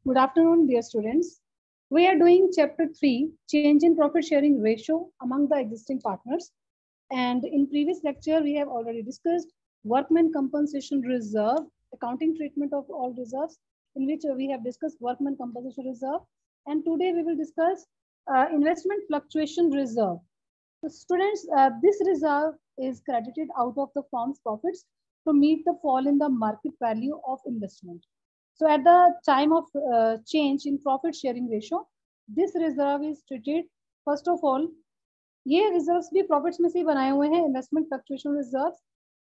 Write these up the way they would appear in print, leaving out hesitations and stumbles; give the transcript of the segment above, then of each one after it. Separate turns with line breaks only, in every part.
Good afternoon, dear students. We are doing chapter 3, change in profit sharing ratio among the existing partners. And in previous lecture, we have already discussed workman compensation reserve, accounting treatment of all reserves, in which we have discussed workman compensation reserve. And today we will discuss investment fluctuation reserve. So students, this reserve is credited out of the firm's profits to meet the fall in the market value of investment. So at the time of change in profit sharing ratio, this reserve is treated, first of all, ये reserves भी profits में से ही बनाए हुए हैं, investment fluctuation reserves,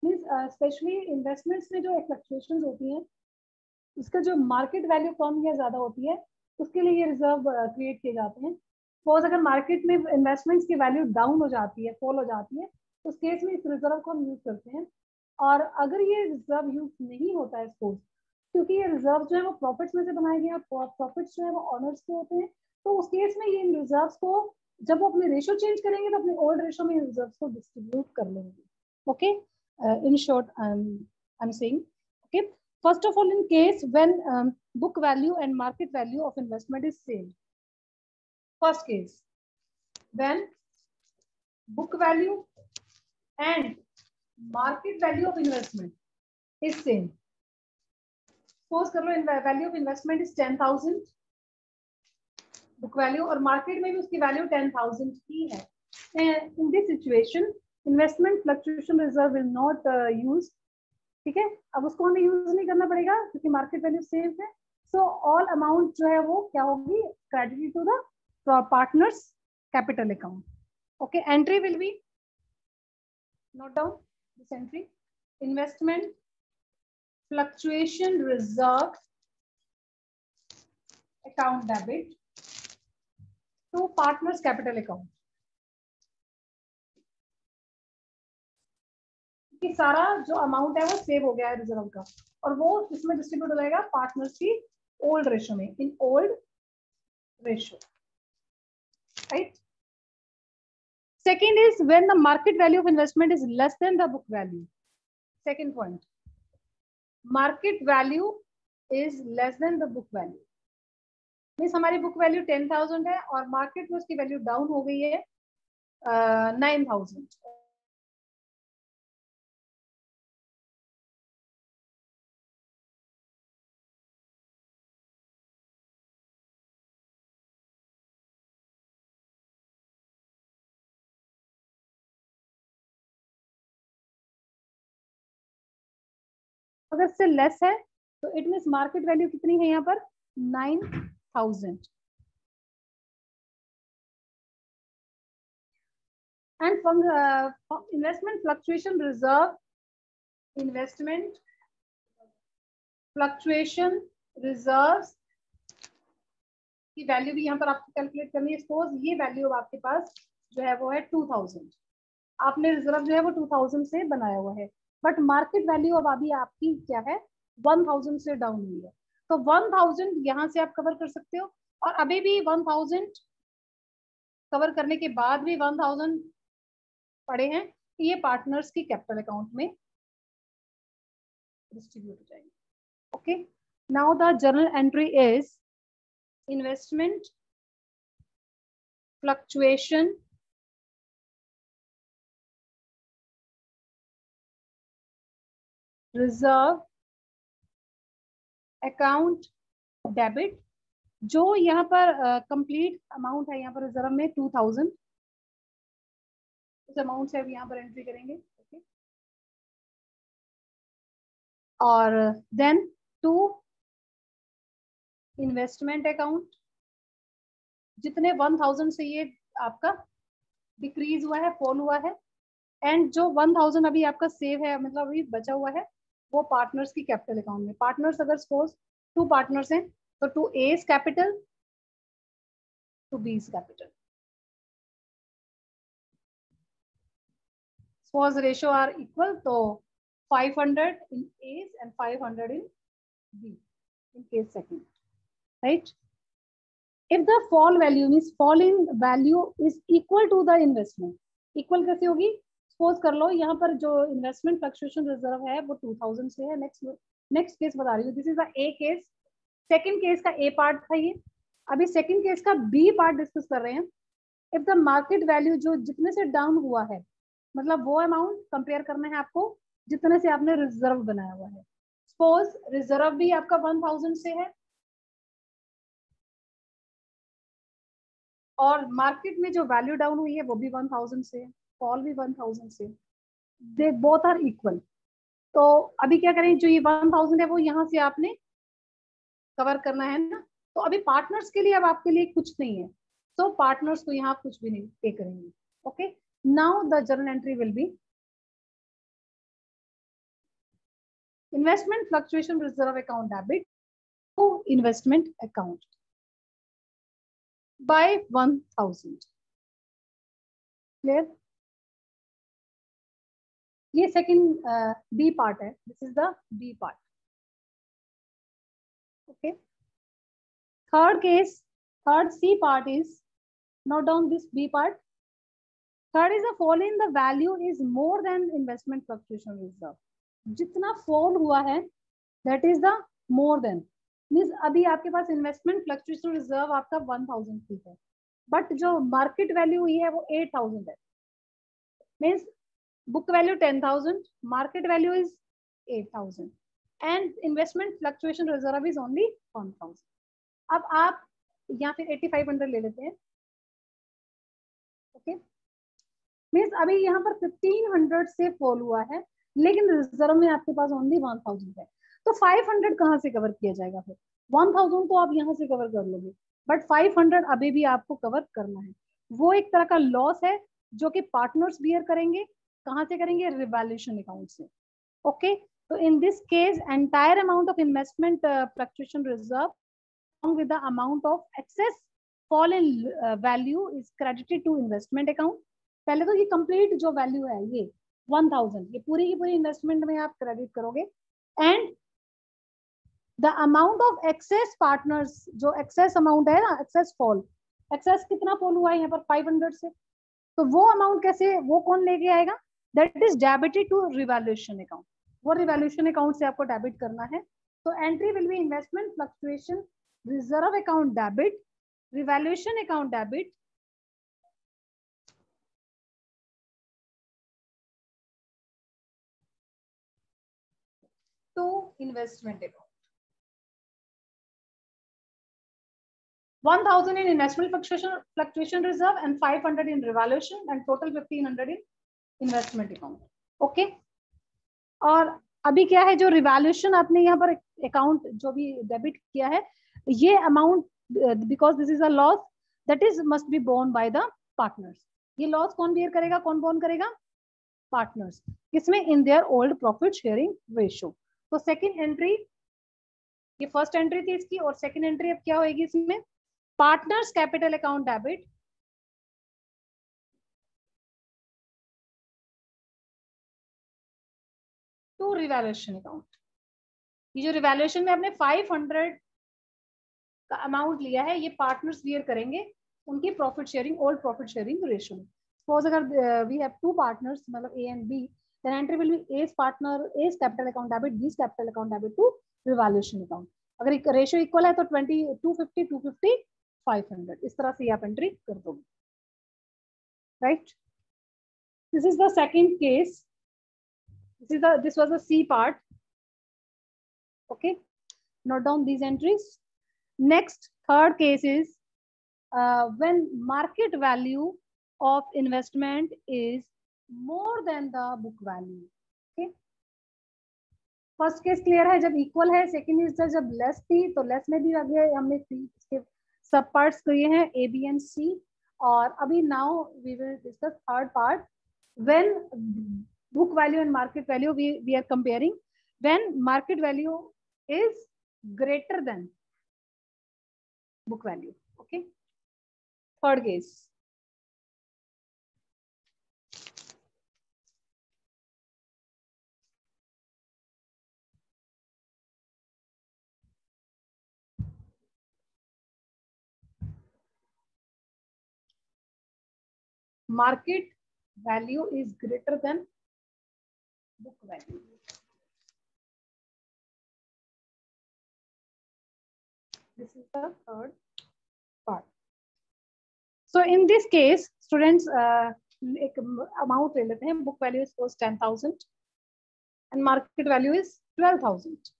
means especially investments में जो fluctuations होती हैं, उसका जो market value कम या ज़्यादा होती है, उसके लिए ये reserve create किए जाते हैं. Suppose अगर market में investments की value down हो जाती है, fall हो जाती है, तो उस केस में इस reserve को हम use करते हैं. और अगर ये reserve use नहीं होता है suppose, क्योंकि ये रिजर्व जो है वो प्रॉफिट्स में से बनाए गए और प्रॉफिट्स जो है वो ऑनर्स के होते हैं, तो उस केस में ये इन रिजर्व्स को जब वो अपने रेशियो चेंज करेंगे तो अपने ओल्ड रेशियो में इन रिजर्व्स को डिस्ट्रीब्यूट कर लेंगे. Okay, in short I am saying, okay, first of all in case when book value and market value of investment is same. First case, when book value and market value of investment is same. Suppose कर लो value of investment is 10,000 book value और market में भी उसकी value 10,000 ही है. In this situation investment fluctuation reserve will not use. ठीक है, अब उसको हमें यूज नहीं करना पड़ेगा क्योंकि मार्केट वैल्यू सेम है. सो ऑल अमाउंट जो है वो क्या होगी, credited to the partners capital account. Okay, entry will be, note down this entry, investment fluctuation reserve account debit to partners capital account. कि सारा जो अमाउंट है वो सेव हो गया है रिजर्व का और वो इसमें डिस्ट्रीब्यूट हो जाएगा पार्टनर्स की ओल्ड रेशियो में, इन old ratio, right. Second is when the market value of investment is less than the book value. Second point, market value is less then the book value. Means हमारी book value 10,000 है और market में उसकी value down हो गई है 9,000. अगर से लेस है तो इट मीन्स मार्केट वैल्यू कितनी है यहाँ पर 9,000. And from investment fluctuation reserve, investment fluctuation reserves की वैल्यू भी यहाँ पर आपको कैलकुलेट करनी है. सपोज ये वैल्यू आपके पास जो है वो है 2,000. आपने रिजर्व जो है वो 2,000 से बनाया हुआ है, बट मार्केट वैल्यू अब अभी आपकी क्या है 1,000 से डाउन हुई है. तो 1,000 यहाँ से आप कवर कर सकते हो और अभी भी 1,000 कवर करने के बाद भी 1,000 पड़े हैं, ये पार्टनर्स की कैपिटल अकाउंट में डिस्ट्रीब्यूट हो जाएंगे. Okay, now the journal entry is investment fluctuation reserve account debit. जो यहाँ पर कंप्लीट अमाउंट है यहाँ पर रिजर्व में 2,000, उस अमाउंट से अब यहाँ पर एंट्री करेंगे. ओके, और देन टू इन्वेस्टमेंट अकाउंट, जितने 1,000 से ये आपका डिक्रीज हुआ है, फॉल हुआ है, एंड जो 1,000 अभी आपका सेव है, मतलब अभी बचा हुआ है, वो पार्टनर्स की कैपिटल अकाउंट में. पार्टनर्स अगर सपोज 2 पार्टनर्स हैं तो 2 A's capital, 2 B's capital. Suppose ratio are equal, तो 500 in A's and 500 in B in case second, right? If the fall value means fall in value is equal to the investment, equal कैसे होगी? Suppose कर लो यहाँ पर जो investment fluctuation reserve है वो 2,000 से है. नेक्स्ट केस बता रही हूँ, this is the A case. Second case का ए पार्ट था ये, अभी सेकंड केस का बी पार्ट डिस्कस कर रहे हैं। इफ द मार्केट वैल्यू जो जितने से डाउन हुआ है, मतलब वो अमाउंट कंपेयर करना है आपको जितने से आपने रिजर्व बनाया हुआ है। सपोज रिजर्व भी आपका 1000 से है और मार्केट में जो वैल्यू डाउन हुई है वो भी 1000 से, फॉल भी 1000 से, दे बोथ आर इक्वल। तो अभी क्या करें, जो ये 1000 है वो यहाँ से आपने कवर करना है ना, तो अभी पार्टनर्स के लिए अब आपके लिए कुछ नहीं है, तो पार्टनर्स को यहाँ कुछ भी नहीं पे करेंगे। Okay, now the journal entry will be investment fluctuation reserve account debit to investment account by 1000। Clear? ये सेकंड बी पार्ट है, this is the B part. Okay, third case, third C part is, note down this B part. Third is a fall in the value is more than investment fluctuation reserve. जितना fall हुआ है that is the more than, means अभी आपके पास investment fluctuation reserve आपका 1000 की है, but जो market value हुई है वो 8000 है, means book value 10,000, market value is 8,000 and investment fluctuation reserve is only 1,000. अब आप या फिर 8500 ले लेते हैं। ओके, मीन्स अभी यहाँ पर 1500 से फॉल हुआ है लेकिन रिजर्व में आपके पास ओनली 1000 है, तो 500 कहाँ से कवर किया जाएगा? फिर 1000 तो आप यहाँ से कवर कर लोगे, बट 500 अभी भी आपको कवर करना है। वो एक तरह का लॉस है जो कि पार्टनर्स बियर करेंगे। कहाँ से करेंगे? रिवैल्यूएशन अकाउंट से। ओके, तो इन this case entire amount of investment fluctuation reserve along with the amount of excess fall in value is credited to investment account. पहले तो ये कंप्लीट जो वैल्यू है ये 1000, ये पूरी की पूरी इन्वेस्टमेंट में आप क्रेडिट करोगे and the amount of excess partners, जो एक्सेस अमाउंट है ना, एक्सेस फॉल, एक्सेस कितना फॉल हुआ है यहाँ पर 500 से, तो वो अमाउंट कैसे, वो कौन लेके आएगा? That is debited to revaluation account, वो रिवैल्यूएशन अकाउंट से आपको डेबिट करना है। तो entry will be investment fluctuation reserve account debit, revaluation account debit, to investment account. 1000 in investment fluctuation reserve and 500 in revaluation and total 1500 in investment account. Okay, और अभी क्या है, जो रिवैल्यूएशन आपने यहाँ पर अकाउंट जो भी डेबिट किया है, ये amount because this is a loss that is must be borne by the partners. ये लॉस कौन बियर करेगा, कौन बोर्न करेगा? पार्टनर्स। किसमें? In their old profit sharing ratio. तो सेकंड एंट्री, ये फर्स्ट एंट्री थी इसकी, और सेकंड एंट्री अब क्या होगी इसमें? Partners capital account debit to revaluation account. ये जो रिवैल्यूएशन में आपने 500 का अमाउंट लिया है, ये पार्टनर्स बियर करेंगे उनकी profit sharing, old profit sharing ratio में। सपोज अगर वी हैव टू पार्टनर्स, मतलब A and B, then entry will be A's partner A's capital account debit, B's capital account debit to revaluation account. अगर ratio equal है तो 20 250 250 500, इस तरह से आप एंट्री कर दोगे। Right, this is the second case, this was the C part. Okay, note down these entries. Next, third case is when market value of investment is more than the book value. Okay, first case clear है, जब equal है। Second is जब less थी, तो less में भी आगे हमने इसके सब पार्ट्स किए हैं A, B and C, और अभी now we will discuss third part, when book value and market value we are comparing, when market value is greater than book value. Okay, third case, market value is greater than book value. This is the third part. So in this case, students, एक amount ले लेते हैं. Book value is suppose 10,000 and market value is 12,000.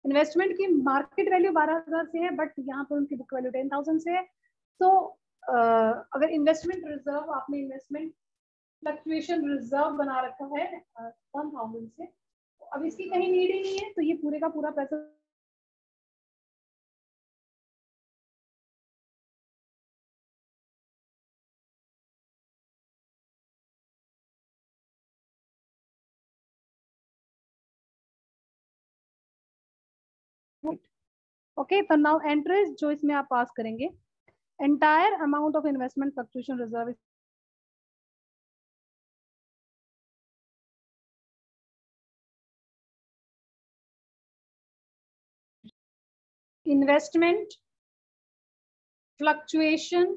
Investment की market value 12,000 से है, but यहाँ पर उनकी बुक वैल्यू 10,000 से है. तो अगर इन्वेस्टमेंट रिजर्व आपने इन्वेस्टमेंट फ्लक्चुएशन रिजर्व बना रखा है 1,000 से, अब इसकी कहीं नीड ही नहीं है, तो ये पूरे का पूरा पैसा ओके. तो नाउ एंट्रीज जो इसमें आप पास करेंगे, entire amount of investment fluctuation reserve investment fluctuation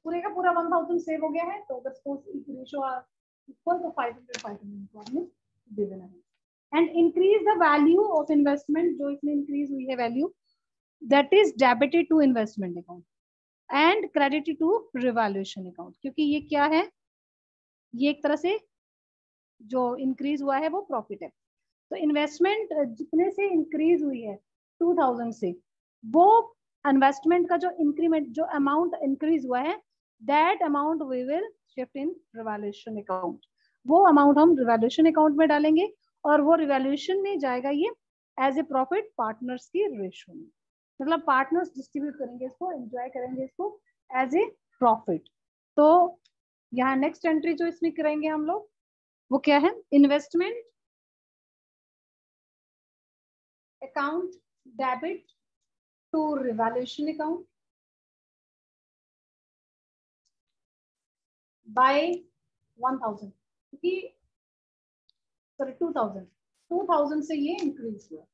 पूरे का पूरा 1,000 सेव हो गया है. तो अगर सपोज रेशियो इक्वल तो 500 को आपने दे देना है. And increase the value of investment, जो इसमें इंक्रीज हुई है value, that is debited to investment account and credited to revaluation account. क्योंकि ये क्या है, ये एक तरह से जो इंक्रीज हुआ है वो प्रॉफिट है. तो इन्वेस्टमेंट जितने से इंक्रीज हुई है 2,000 से, वो इन्वेस्टमेंट का जो इंक्रीमेंट, जो अमाउंट इंक्रीज हुआ है, that amount we will shift in revaluation account. वो अमाउंट हम रिवैल्यूएशन अकाउंट में डालेंगे और वो रिवैल्यूएशन में जाएगा ये एज ए प्रॉफिट पार्टनर्स की रेशियो में. मतलब पार्टनर्स डिस्ट्रीब्यूट करेंगे इसको, एंजॉय करेंगे इसको एज ए प्रॉफिट. तो यहाँ नेक्स्ट एंट्री जो इसमें करेंगे हम लोग, वो क्या है, investment account debit to revaluation account by 1,000, क्योंकि सॉरी 2,000 से ये इंक्रीज हुआ.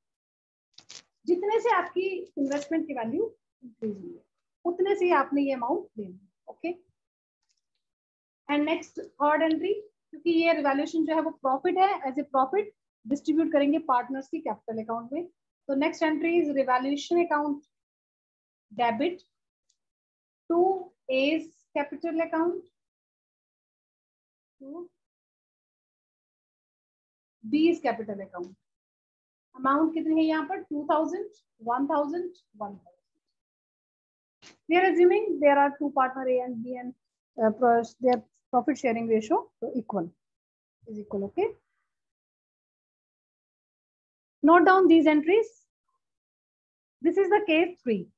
जितने से आपकी इन्वेस्टमेंट की वैल्यू इंक्रीज हुई है, उतने से आपने ये अमाउंट देना है. Okay. And next third entry, क्योंकि ये रिवैल्यूएशन जो है वो प्रॉफिट है, एज ए प्रॉफिट डिस्ट्रीब्यूट करेंगे पार्टनर्स की कैपिटल अकाउंट में. तो next entry is revaluation account debit to A's capital account to B's capital account. Amount कितनी है यहाँ पर, 2,000, 1,000, 1,000. We are assuming there are two partner A and B and their profit sharing ratio so equal is equal. Okay. Note down these entries. This is the case 3.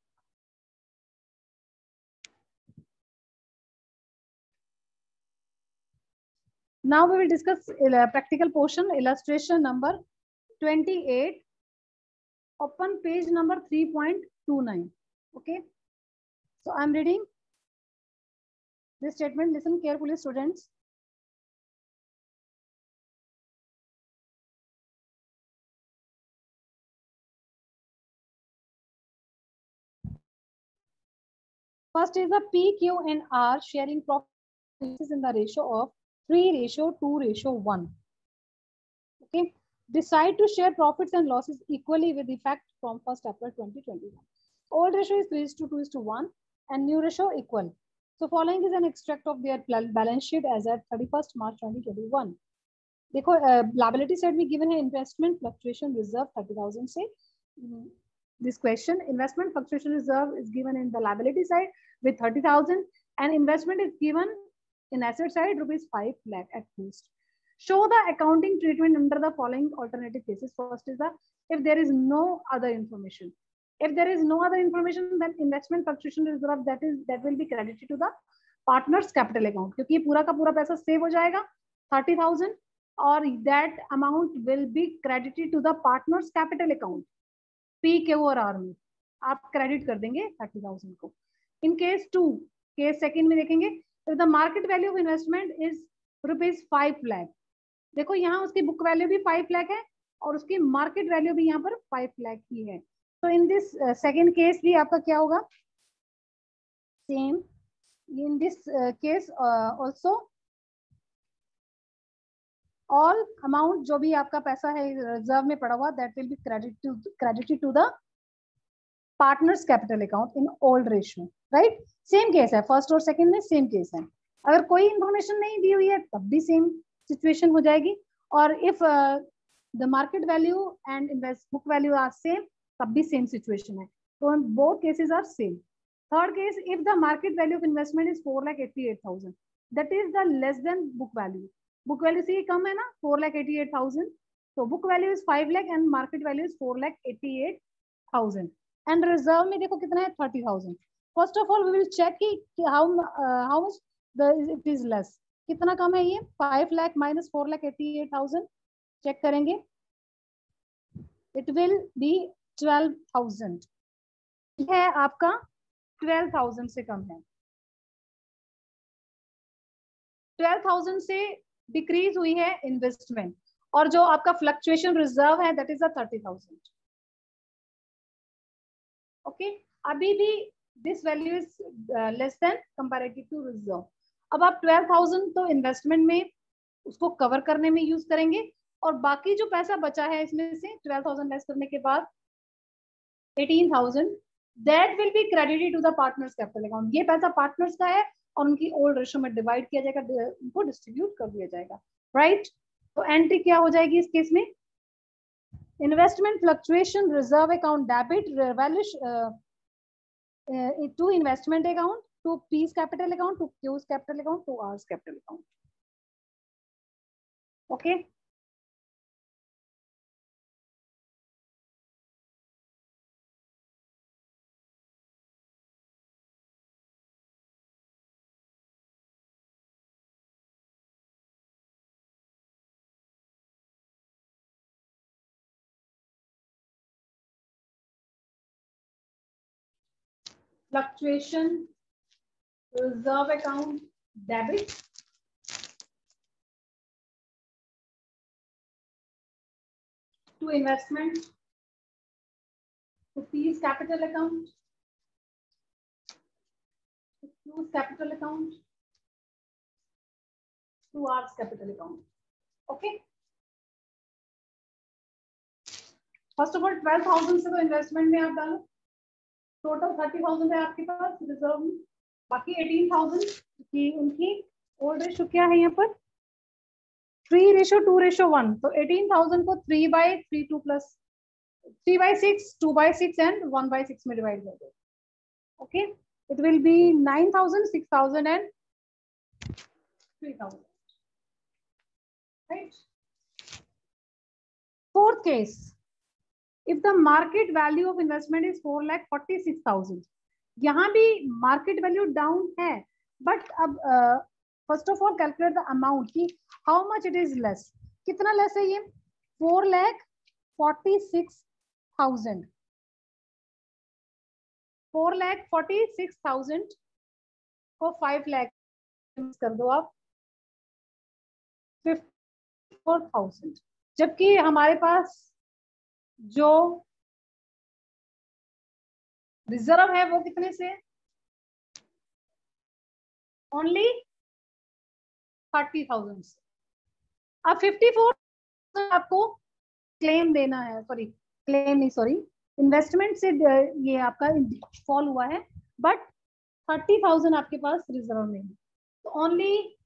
Now we will discuss practical portion, illustration number 28. Open page number 3.29. Okay. So I am reading this statement. Listen carefully, students. First is the P, Q, and R sharing profits in the ratio of 3:2:1. Okay. Decide to share profits and losses equally with effect from 1st April 2021. Old ratio is 3:2:1 and new ratio equal. So following is an extract of their balance sheet as at 31st March 2021. देखो liability side में given है investment fluctuation reserve 30,000 से. This question, investment fluctuation reserve is given in the liability side with 30,000 and investment is given in asset side ₹5 lakh at least. Show the accounting treatment under the following alternative cases. First is the if there is no other information. If there is no other information, then investment fluctuation reserve that will be credited to the partner's capital account. क्योंकि ये पूरा का पूरा पैसा save हो जाएगा 30,000 और that amount will be credited to the partner's capital account. P, Q और R में आप क्रेडिट कर देंगे 30,000 को. In case 2, केस सेकंड में देखेंगे, if the market value of investment is ₹5 lakh. देखो यहाँ उसकी बुक वैल्यू भी 5 लाख है और उसकी मार्केट वैल्यू भी यहाँ पर 5 लाख ही है। तो इन दिस सेकेंड केस भी आपका क्या होगा, same. In this case also all amount जो भी आपका पैसा है रिजर्व में पड़ा हुआ, that will be credited to the partners capital account in old ratio, right. Same case है, फर्स्ट और सेकंड में सेम केस है। अगर कोई इंफॉर्मेशन नहीं दी हुई है तब भी सेम सिचुएशन हो जाएगी, और if the market value and invest book value are same तब भी सेम सिचुएशन है। तो both cases are same. Third case, if the market value of investment is 4,88,000, that is the less than book value. Book value से कम है ना 4,88,000, तो book value is 5 lakh and market value is 4,88,000 and reserve में देखो कितना है 30,000। First of all we will check कि how much it is less, कितना कम है ये, 5 लाख माइनस 4,88,000 चेक करेंगे, इट विल बी 12,000 है आपका, 12,000 से कम है, 12,000 से डिक्रीज हुई है इन्वेस्टमेंट, और जो आपका फ्लक्चुएशन रिजर्व है दैट इज 30,000। ओके, अभी भी this value is less than comparative to reserve. अब आप 12,000 तो इन्वेस्टमेंट में उसको कवर करने में यूज करेंगे, और बाकी जो पैसा बचा है इसमें से 12,000 लेस करने के बाद 18,000 that will be credited to the partners capital account. ये पैसा पार्टनर्स का है और उनकी ओल्ड रेशियो में डिवाइड किया जाएगा, उनको डिस्ट्रीब्यूट कर दिया जाएगा, राइट। तो एंट्री क्या हो जाएगी इस केस में, investment fluctuation reserve account debit to investment account, to P's capital account, to Q's capital account, to R's capital account. Okay. Fluctuation reserve account debit to investment to P's capital account, to Q's capital account, to R's capital account. Okay. First of all 12,000 से तो investment में आप डालो, total 30,000 है आपके पास reserve में, बाकी 18,000 की उनकी ओल्ड रेशियो क्या है यहाँ पर 3:2:1, तो 18,000 को 3/32 प्लस 3/6, 2/6 एंड 1/6 में डिवाइड कर दो। Okay, it will be 9,000, 6,000 and 3,000, right. Fourth case, if the market value of investment is 4,46,000, यहाँ भी मार्केट वैल्यू डाउन है, बट अब first of all calculate the amount की how much it is less, कितना less है ये 4,46,000, 4,46,000 को 5 लाख कर दो आप 54,000, जबकि हमारे पास जो रिजर्व है वो कितने से, ओनली 30,000 से। अब 54,000 आपको क्लेम देना है, सॉरी इन्वेस्टमेंट से ये आपका फॉल हुआ है, बट 30,000 आपके पास रिजर्व में है, तो only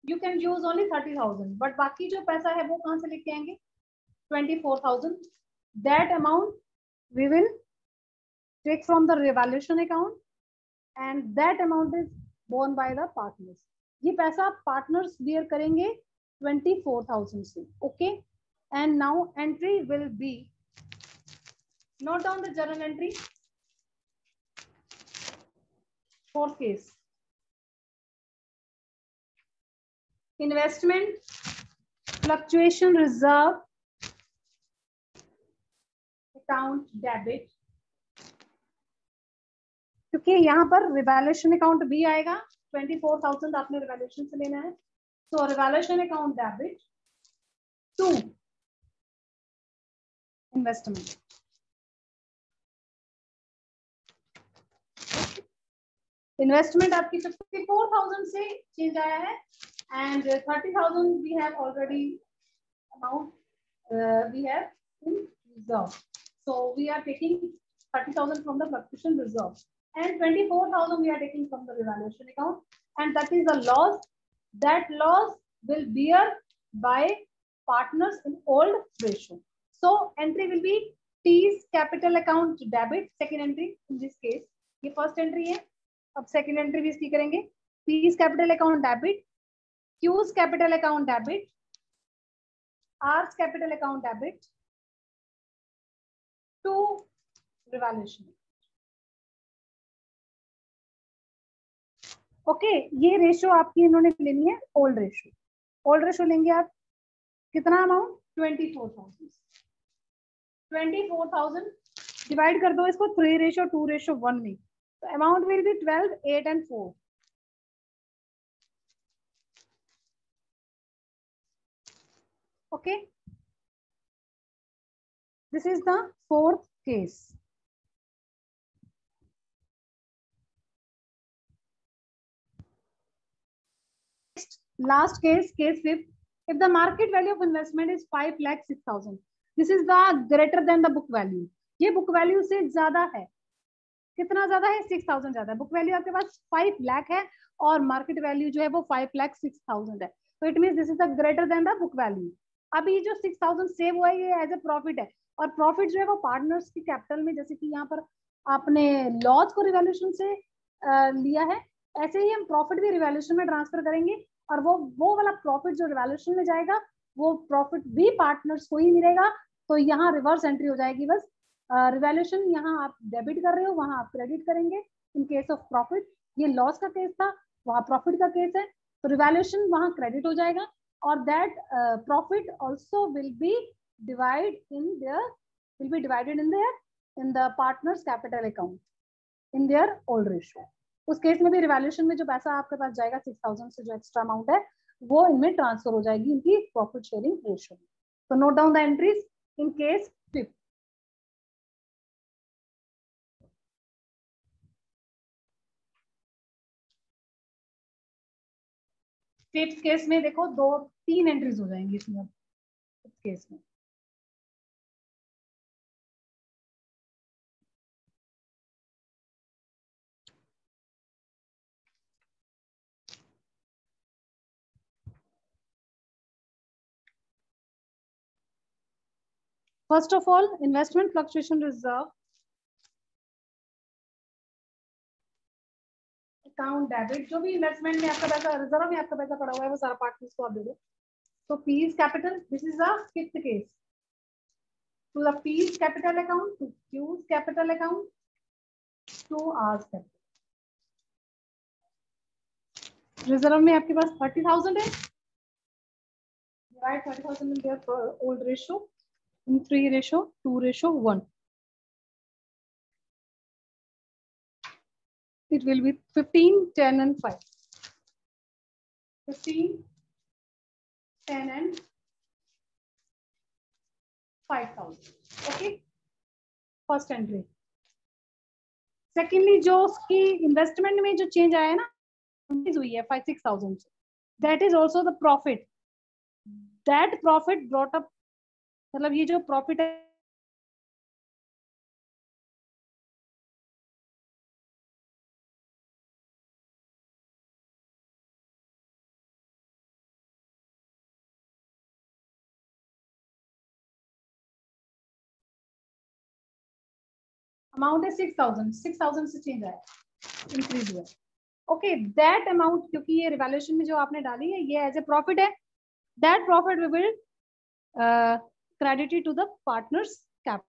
you can use only 30,000, but बाकी जो पैसा है वो कहां से लेके आएंगे 24,000, that amount we will take from the revaluation account and that amount is borne by the partners. ये पैसा partners bear करेंगे 24,000 से, okay, and now entry will be, note down the journal entry. Fourth case, investment fluctuation reserve account debit, क्योंकि यहाँ पर revaluation account भी आएगा, 24,000 आपने रिवैल्यूएशन से लेना है, तो revaluation account debit to investment. Investment आपकी 54,000 से चेंज आया है and 30,000 we have already amount we have in reserve, so we are taking 30,000 from the fluctuation reserve and 24,000 we are taking from the revaluation account, and that is a loss. That loss will bear by partners in old ratio. So entry will be T's capital account debit, second entry in this case. ये first entry है. अब second entry भी इसकी करेंगे. P's capital account debit, Q's capital account debit, R's capital account debit to revaluation. Okay ये ratio आपकी इन्होंने लेनी है ओल्ड रेशियो. ओल्ड रेशियो लेंगे आप कितना अमाउंट 24,000. 24,000 डिवाइड कर दो इसको 3:2:1 में, तो amount will be 12, 8 and 4. Okay, this is the fourth case. Last case, case fifth. If the market value of investment is 5,06,000, this is the greater than the book value. ये book value से ज्यादा है. कितना ज्यादा है? 6,000 ज्यादा है. Book value आपके पास 5 लाख है और मार्केट वैल्यू जो है वो 5,06,000 है. तो it means this is the greater than the book value. अभी जो 6,000 सेव हुआ है ये एज ए प्रॉफिट है, और प्रॉफिट जो है वो पार्टनर्स की कैपिटल में, जैसे कि यहाँ पर आपने लॉस को रिवैल्यूएशन से लिया है, ऐसे ही हम प्रॉफिट भी रिवैल्यूएशन में ट्रांसफर करेंगे, और वो वाला प्रॉफिट जो रिवैल्यूएशन में जाएगा वो प्रॉफिट भी पार्टनर्स को ही मिलेगा. तो यहाँ रिवर्स एंट्री हो जाएगी. बस रिवैल्यूएशन यहाँ आप डेबिट कर रहे हो, वहां आप क्रेडिट करेंगे इन केस ऑफ प्रॉफिट. ये लॉस का केस था, वहां प्रॉफिट का केस है, तो रिवैल्यूएशन वहां क्रेडिट हो जाएगा, और that profit also will be divided in the partners capital account in their old ratio. उस केस में भी रिवैल्यूएशन में जो पैसा आपके पास जाएगा 6,000 से जो एक्स्ट्रा अमाउंट है वो इनमें ट्रांसफर हो जाएगी इनकी प्रॉफिट शेयरिंग रेशियो में. तो note down the entries in case fifth. Fifth case में देखो 3 एंट्रीज हो जाएंगी इसमें. फिफ्थ केस में first of all investment fluctuation reserve account debit. जो भी इन्वेस्टमेंट में आपका पैसा, रिजर्व में आपका पैसा पड़ा हुआ है वो सारा पार्टनर्स को आप दे दो. तो P's capital, this is the fifth case, to the P's capital account, to Q's capital account, to R's capital. Reserve में आपके पास 30,000 है, divide 30,000 in their old ratio in 3:2:1. It will be 15, 10 and 5. 15, 10 and 5,000. Okay. First entry. Secondly, जो उसकी investment में जो change आया है ना, हुई है 5,000-6,000. That is also the profit. That profit brought up, मतलब ये जो प्रॉफिट है अमाउंट है 6,000 से चेंज आया, इंक्रीज हुआ. ओके, दैट अमाउंट क्योंकि ये रिवैल्यूएशन में जो आपने डाली है ये एज ए प्रॉफिट है, that profit we will credited to the partners